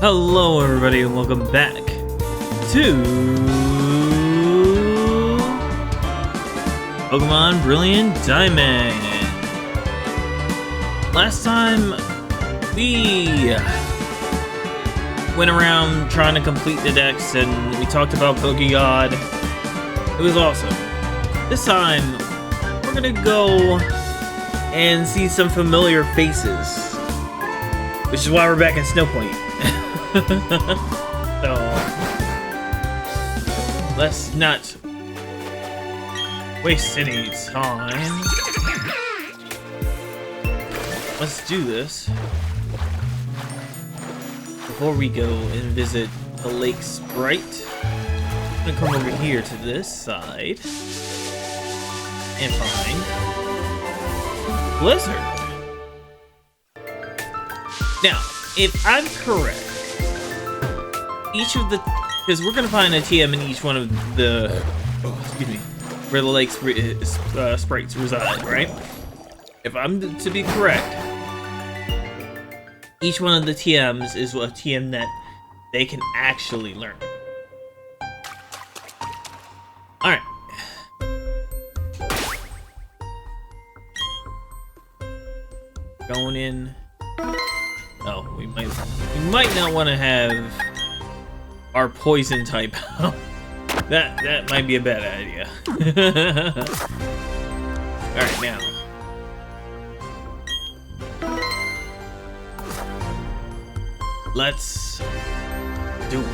Hello everybody and welcome back to Pokemon Brilliant Diamond. Last time we went around trying to complete the decks and we talked about Pokegod. It was awesome. This time we're gonna go and see some familiar faces, which is why we're back in Snow Point. So let's not waste any time. Let's do this before we go and visit the Lake Sprite. I'm gonna come over here to this side and find Blizzard. Now, if I'm correct, each of the, because we're gonna find a TM in each one of the, excuse me, where the Lake Sprites reside, right? If I'm to be correct, each one of the TMs is a TM that they can actually learn. Alright. Going in. Oh, we might not want to have our poison type. that might be a bad idea. Alright, now. Let's do it.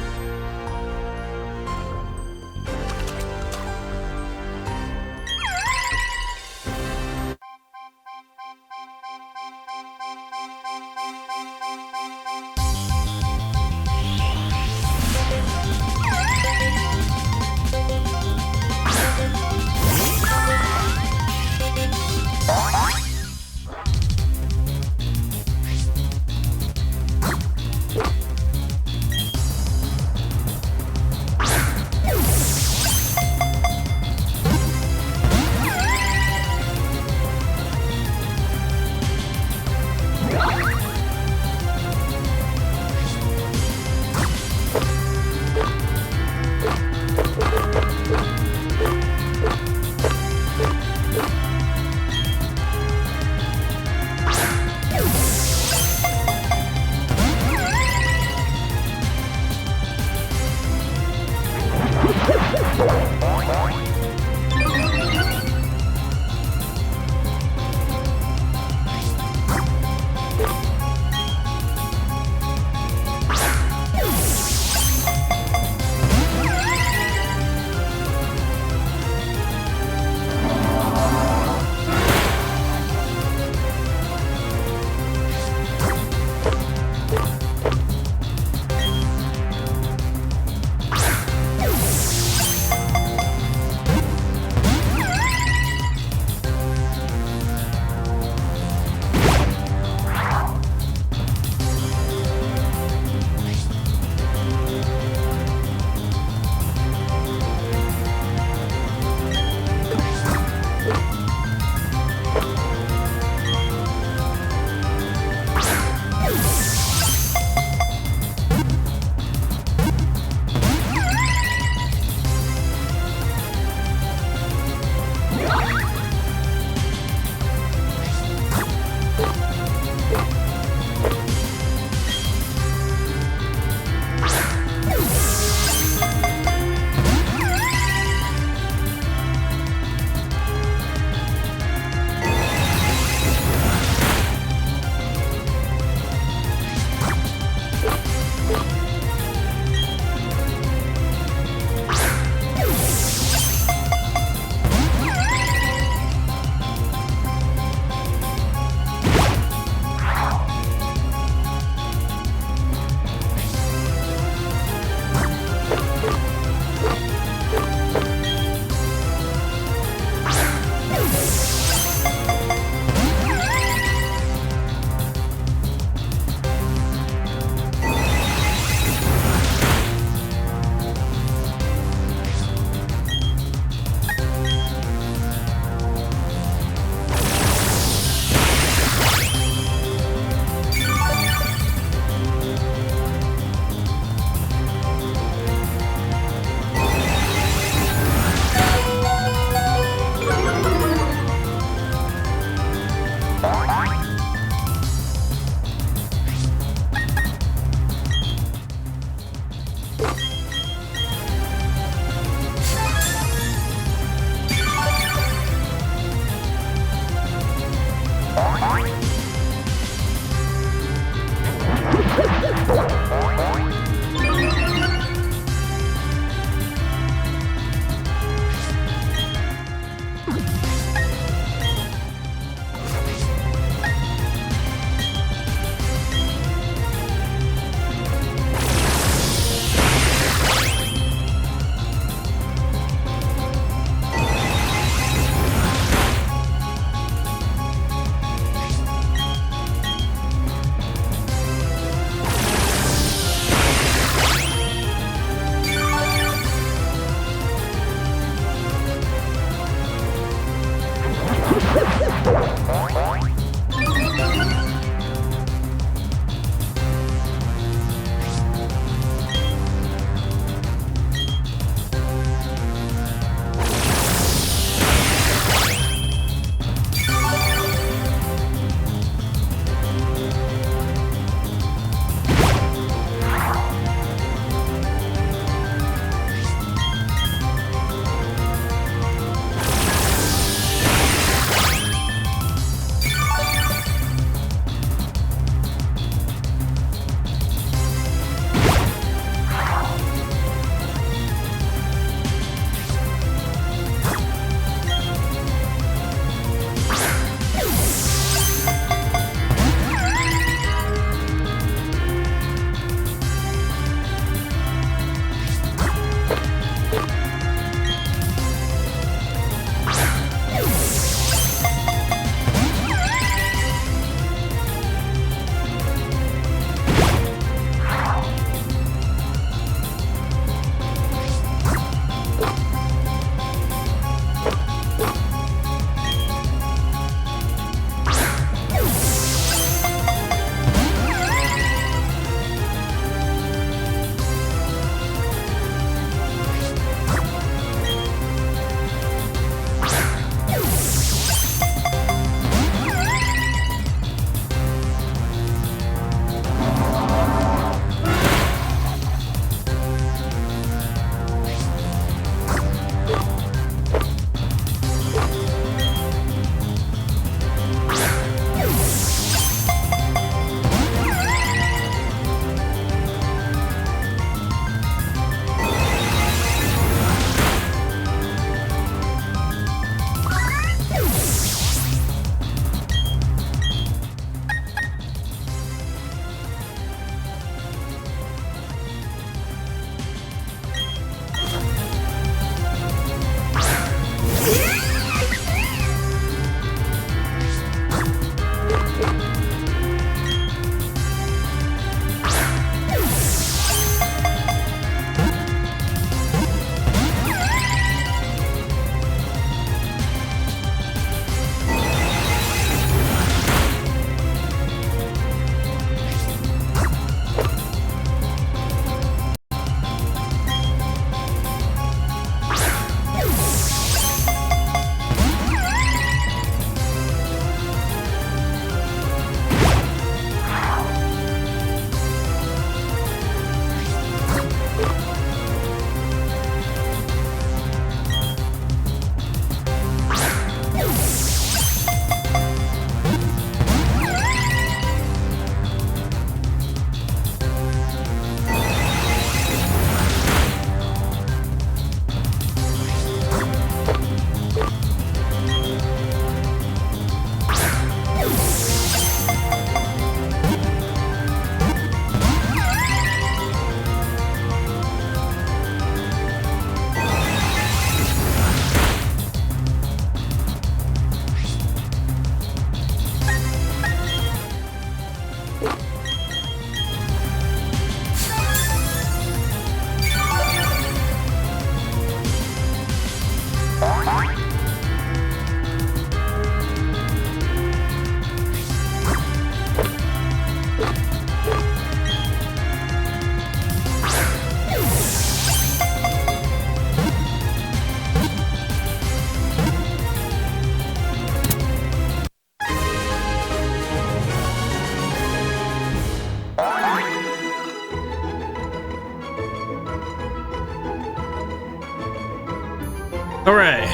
Alright.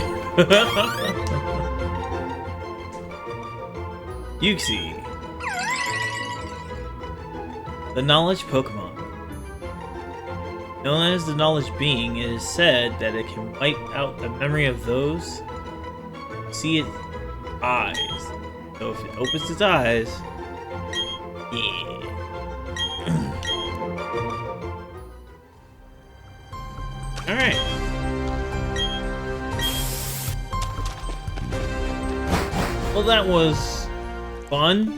Yuxi. The Knowledge Pokemon. Known as the Knowledge Being, it is said that it can wipe out the memory of those who see its eyes. So if it opens its eyes, yeah. Alright. Well, that was fun.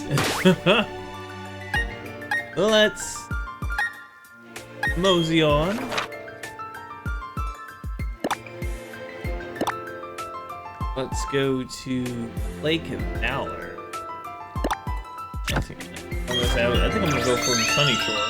Let's mosey on. Let's go to Lake of Valor. I think I'm gonna go for Sunny Shore.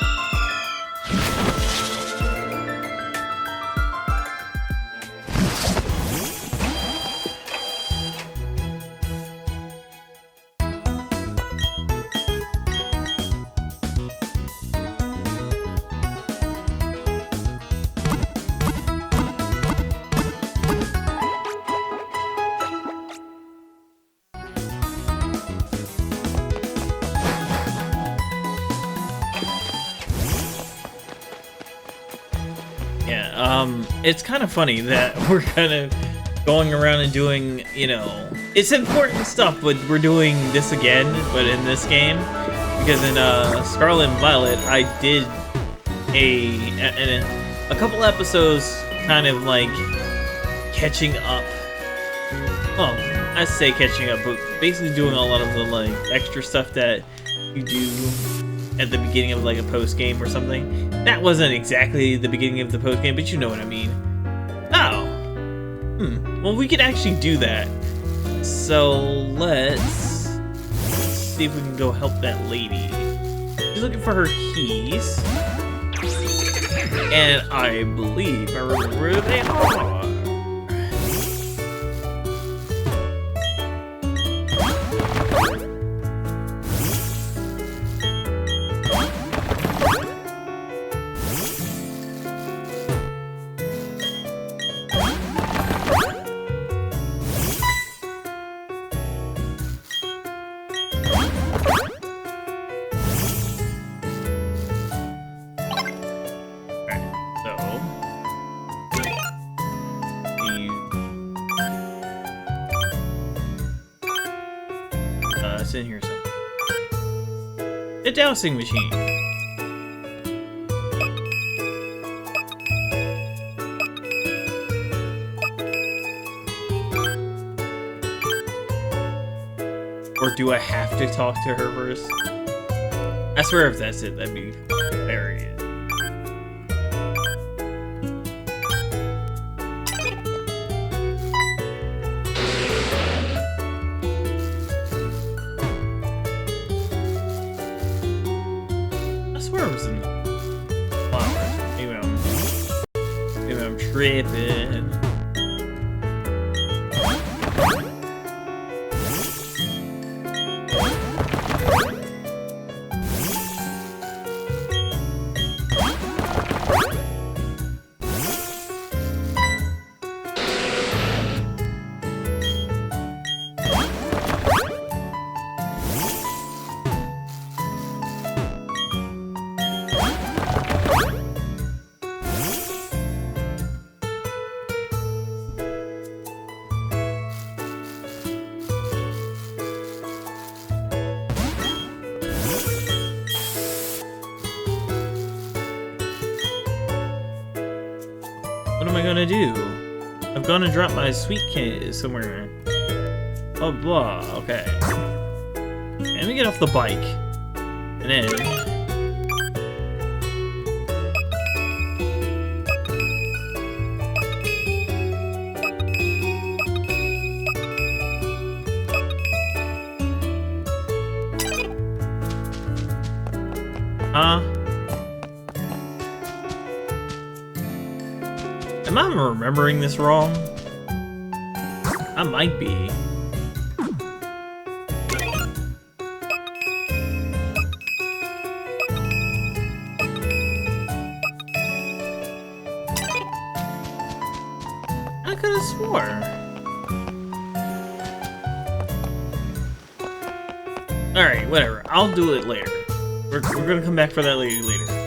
It's kind of funny that we're kind of going around and doing, you know, it's important stuff, but we're doing this again, but in this game, because in Scarlet and Violet, I did a couple episodes kind of like catching up. Well, I say catching up, but basically doing a lot of the like extra stuff that you do at the beginning of like a post game or something. That wasn't exactly the beginning of the post game, but you know what I mean. Oh. Well, we could actually do that. So let's see if we can go help that lady. She's looking for her keys. And I believe I remember where they are. In here somewhere. A dowsing machine. Or do I have to talk to her first? I swear if that's it, that'd be hilarious. Tripping. What am I gonna do? I'm gonna drop my sweet case somewhere. Blah blah, okay. Let me get off the bike. And then... Am I remembering this wrong? I might be. I could have swore. Alright, whatever. I'll do it later. We're gonna come back for that lady later.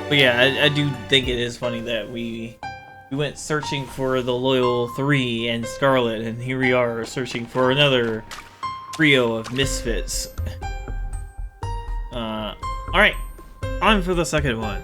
But yeah, I do think it is funny that we went searching for the Loyal 3 and Scarlet, and here we are searching for another trio of misfits. Alright, on for the second one.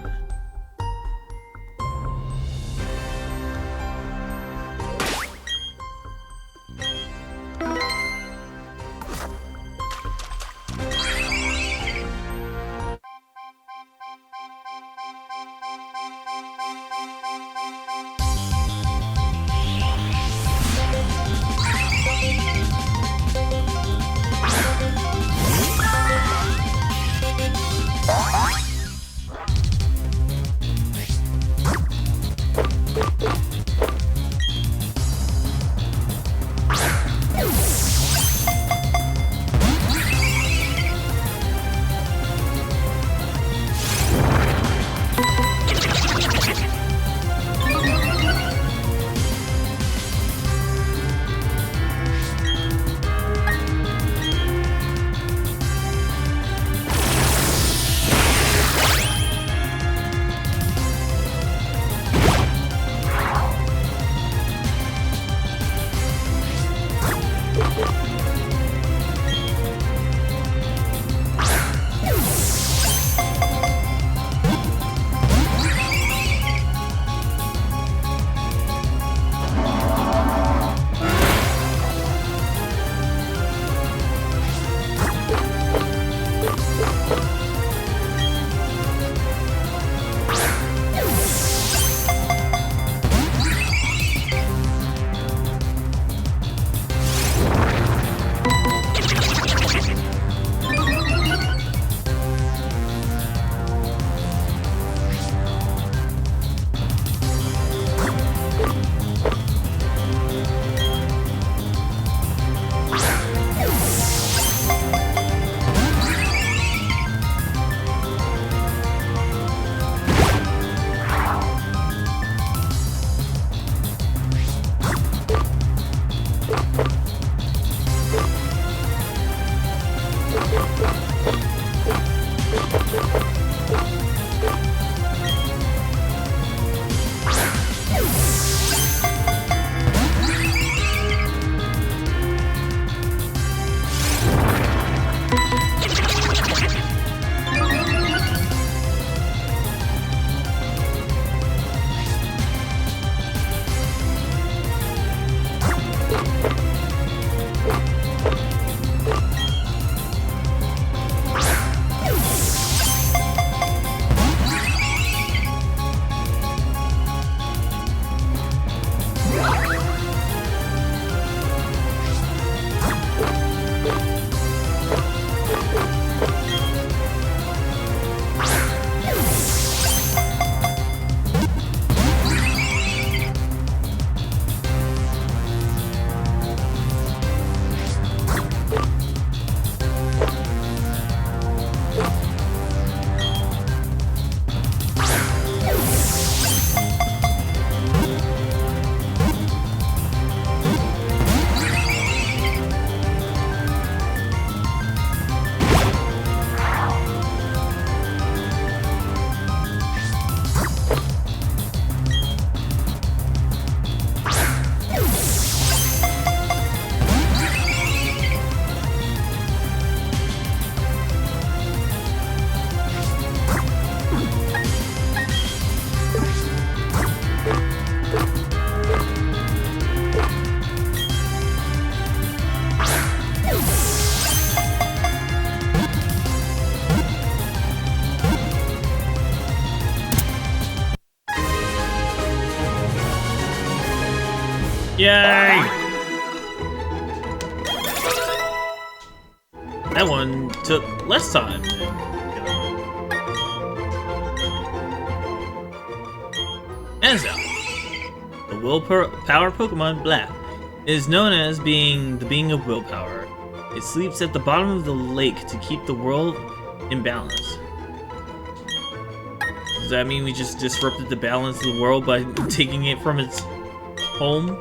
Yay! That one took less time. Enzo, the willpower Pokemon, blah, is known as being the being of willpower. It sleeps at the bottom of the lake to keep the world in balance. Does that mean we just disrupted the balance of the world by taking it from its home?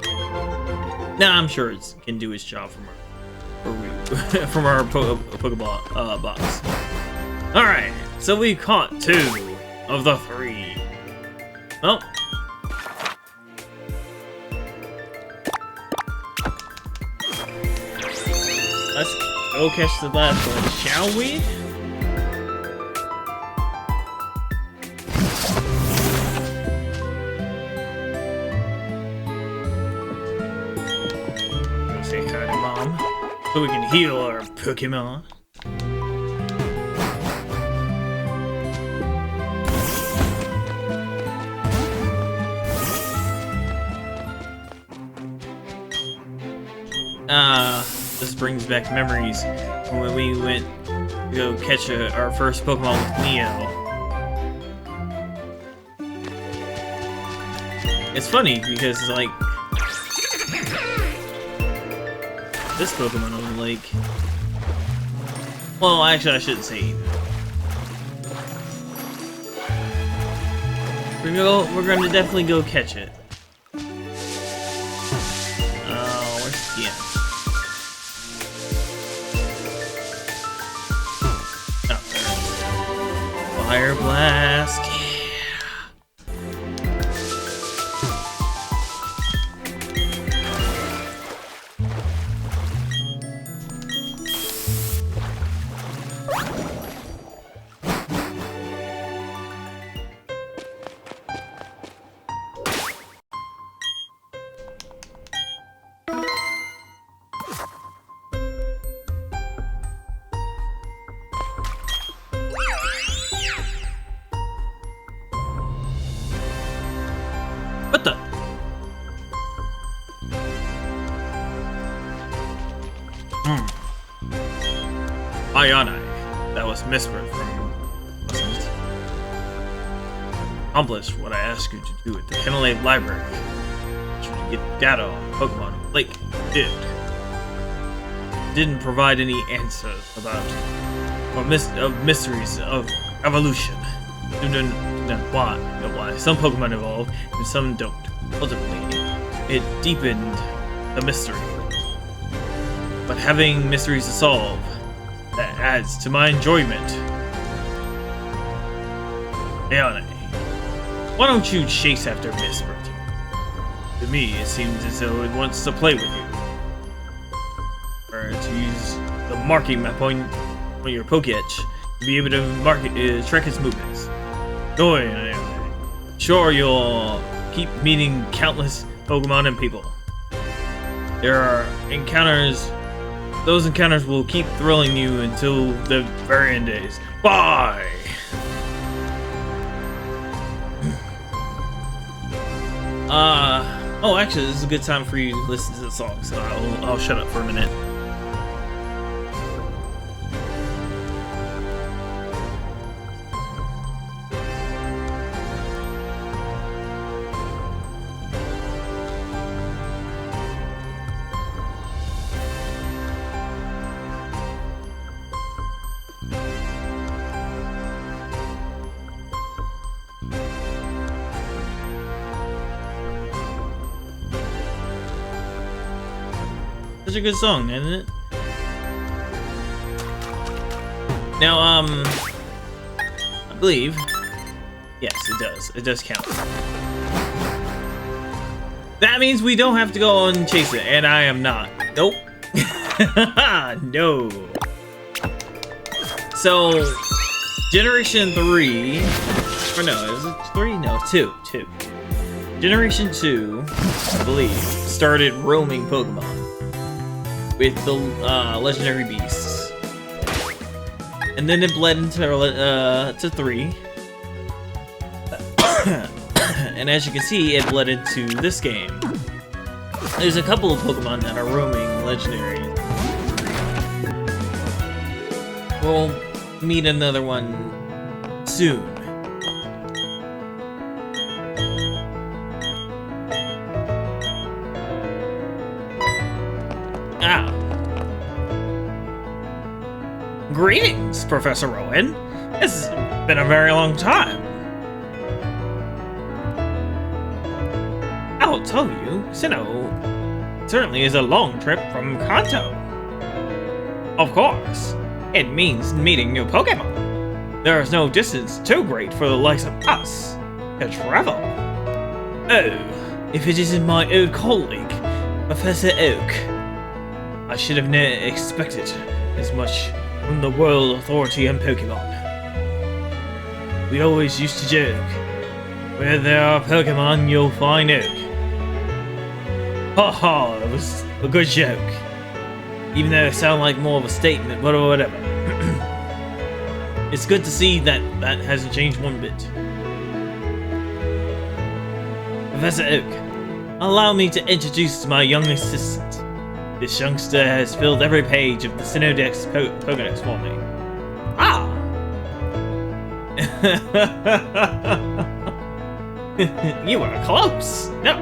Nah, I'm sure it can do its job from our Pokeball box. Alright, so we caught 2 of the 3. Well, let's go catch the last one, shall we? Say hi to Mom, so we can heal our Pokemon. This brings back memories from when we went to go catch our first Pokemon with Neo. It's funny because, like, this Pokemon on the lake. Well, actually, I shouldn't say either. We're gonna definitely go catch it. Where's Ian? Oh, there. Fire Blast. What the? Ayane. That was Misper from you. Accomplished what I asked you to do at the Kennelade Library. You get data on Pokemon. Like, didn't provide any answers about mysteries of evolution. Why? Some Pokemon evolve and some don't. Ultimately, it deepened the mystery. But having mysteries to solve, that adds to my enjoyment. Ayane, why don't you chase after Misper? To me, it seems as though it wants to play with you. Or to use the marking map on your Pokédex to be able to track its movements. Go ahead, Ayane. Sure, you'll keep meeting countless Pokemon and people. There are encounters. Those encounters will keep thrilling you until the very end days. Bye! Oh, actually, this is a good time for you to listen to the song, so I'll shut up for a minute. Such a good song, isn't it? Now, I believe, yes, it does. It does count. That means we don't have to go and chase it, and I am not. Nope. No. So, Generation 3, or no, is it 3? No, 2. Generation 2, I believe, started roaming Pokemon with the legendary beasts, and then it bled into to 3, and as you can see, it bled into this game. There's a couple of Pokemon that are roaming legendary. We'll meet another one soon. Ah. Greetings, Professor Rowan. It's been a very long time. I'll tell you, Sinnoh certainly is a long trip from Kanto. Of course, it means meeting new Pokemon. There is no distance too great for the likes of us to travel. Oh, if it isn't my old colleague, Professor Oak. I should have never expected as much from the World Authority on Pokemon. We always used to joke, where there are Pokemon, you'll find Oak. Ha ha, it was a good joke. Even though it sounded like more of a statement, but whatever. It's good to see that that hasn't changed one bit. Professor Oak, allow me to introduce my young assistant. This youngster has filled every page of the Sinnoh Dex Pokedex for me. Ah! You were close. No,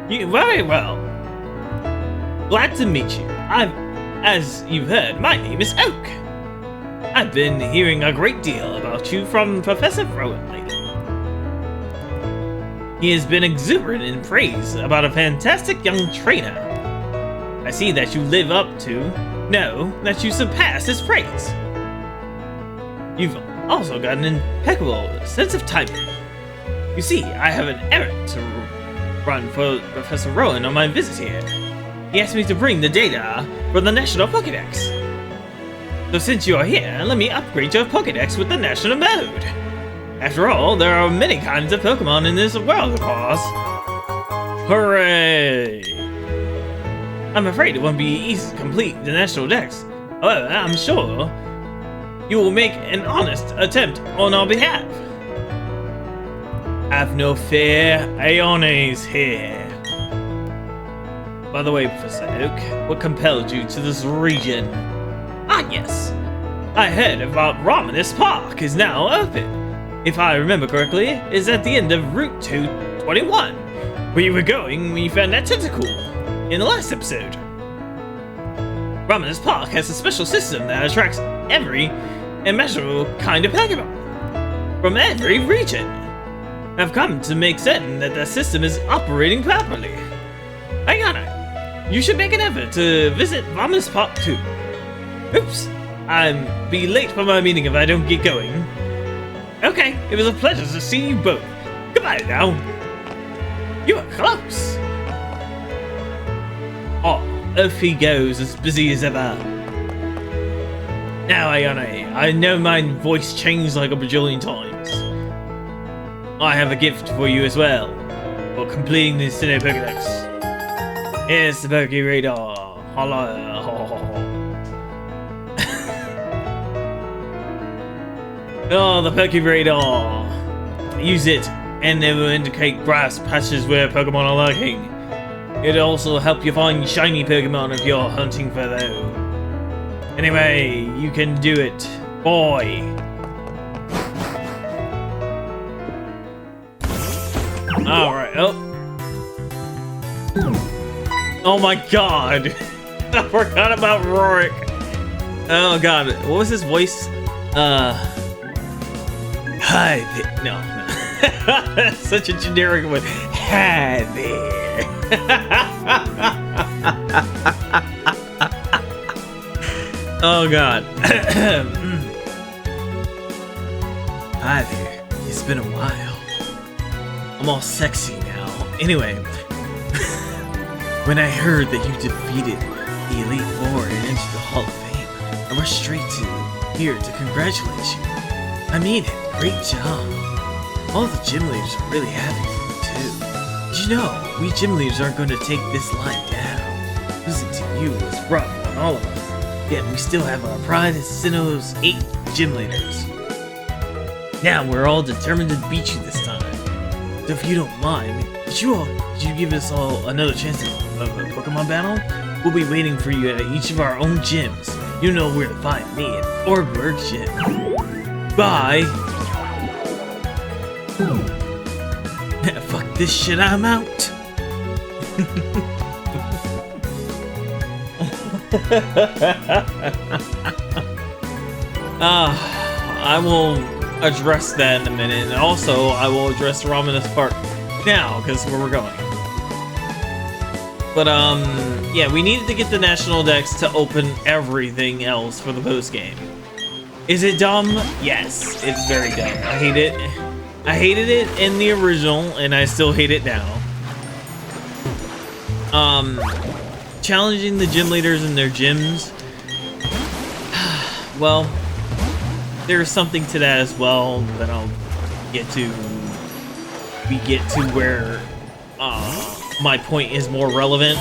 you very well. Glad to meet you. As you've heard, my name is Oak. I've been hearing a great deal about you from Professor Rowan lately. He has been exuberant in praise about a fantastic young trainer. I see that you live up to, no, that you surpass his praise. You've also got an impeccable sense of timing. You see, I have an errand to run for Professor Rowan on my visit here. He asked me to bring the data for the National Pokédex. So since you are here, let me upgrade your Pokédex with the National Mode. After all, there are many kinds of Pokemon in this world, of course. Hooray! I'm afraid it won't be easy to complete the National Dex. However, I'm sure you will make an honest attempt on our behalf. Have no fear, Ayane's here. By the way, Professor Oak, what compelled you to this region? Ah, yes. I heard about Ramanis Park is now open. If I remember correctly, it's at the end of Route 221. Where you were going when you found that tentacle in the last episode. Ramanis Park has a special system that attracts every immeasurable kind of Pokemon from every region. I've come to make certain that the system is operating properly. Ayane, you should make an effort to visit Ramanis Park too. Oops, I'll be late for my meeting if I don't get going. Okay, it was a pleasure to see you both. Goodbye now. You were close. Oh, off he goes, as busy as ever. Now, Ayane, I know my voice changed like a bajillion times. I have a gift for you as well, for completing the Sinnoh Pokédex. Here's the Poké Radar. Hello. Oh, the Poké Radar. Use it, and it will indicate grass patches where Pokemon are lurking. It'll also help you find shiny Pokemon if you're hunting for those. Anyway, you can do it, boy. Alright, oh my god. I forgot about Rorik. Oh god, what was his voice? Hi there. No. That's such a generic one. Hi there. Oh god. Hi there. It's been a while. I'm all sexy now. Anyway, when I heard that you defeated the Elite Four and entered the Hall of Fame, I rushed straight here to congratulate you. I mean it. Great job. All the gym leaders are really happy for you too. Did you know, we gym leaders aren't going to take this line down. Losing to you was rough on all of us. Yet we still have our pride as Sinnoh's 8 gym leaders. Now we're all determined to beat you this time. To if you don't mind, could you give us all another chance of a Pokemon battle? We'll be waiting for you at each of our own gyms. You know where to find me at Orbberg Gym. Bye! Fuck this shit, I'm out! I will address that in a minute, and also I will address Raminus Park now, because where we're going. But yeah, we needed to get the National Dex to open everything else for the post game. Is it dumb? Yes, it's very dumb. I hate it. I hated it in the original, and I still hate it now. Challenging the gym leaders in their gyms. Well, there's something to that as well that I'll get to. We get to where my point is more relevant.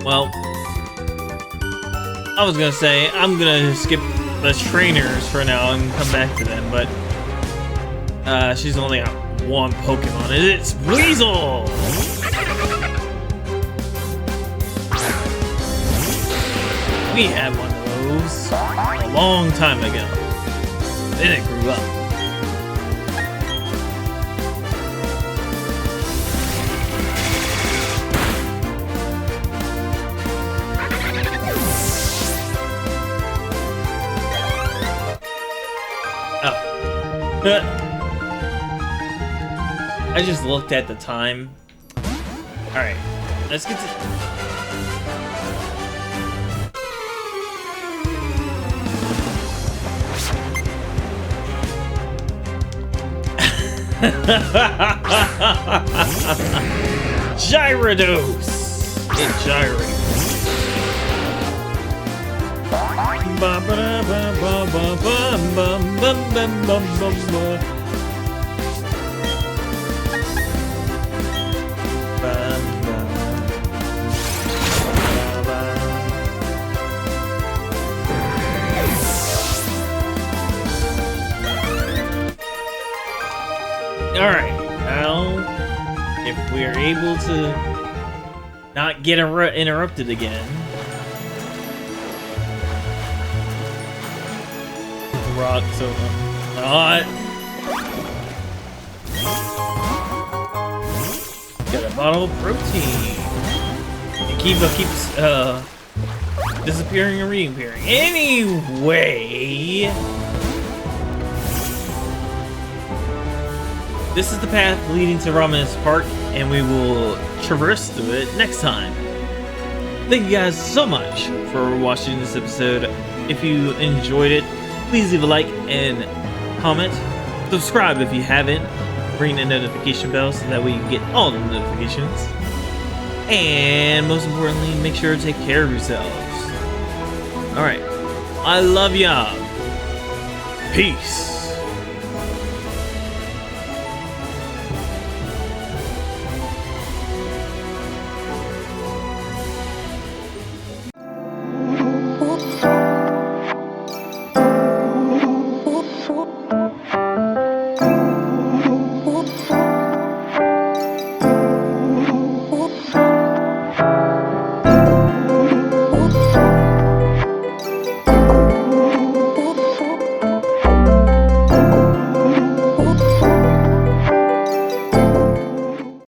Well, I was gonna say I'm gonna skip the trainers for now and come back to them, but she's only got one Pokemon, and it's Weasel! We had one of those a long time ago. Then it grew up. Oh. I just looked at the time. Alright, let's get to... Gyarados! It gyrates. Alright, now, if we are able to not get interrupted again. Rock, so not. Got a bottle of protein. And keeps disappearing and reappearing. Anyway. This is the path leading to Raminus Park, and we will traverse through it next time. Thank you guys so much for watching this episode. If you enjoyed it, please leave a like and comment. Subscribe if you haven't. Ring the notification bell so that way you can get all the notifications. And most importantly, make sure to take care of yourselves. Alright. I love y'all. Peace.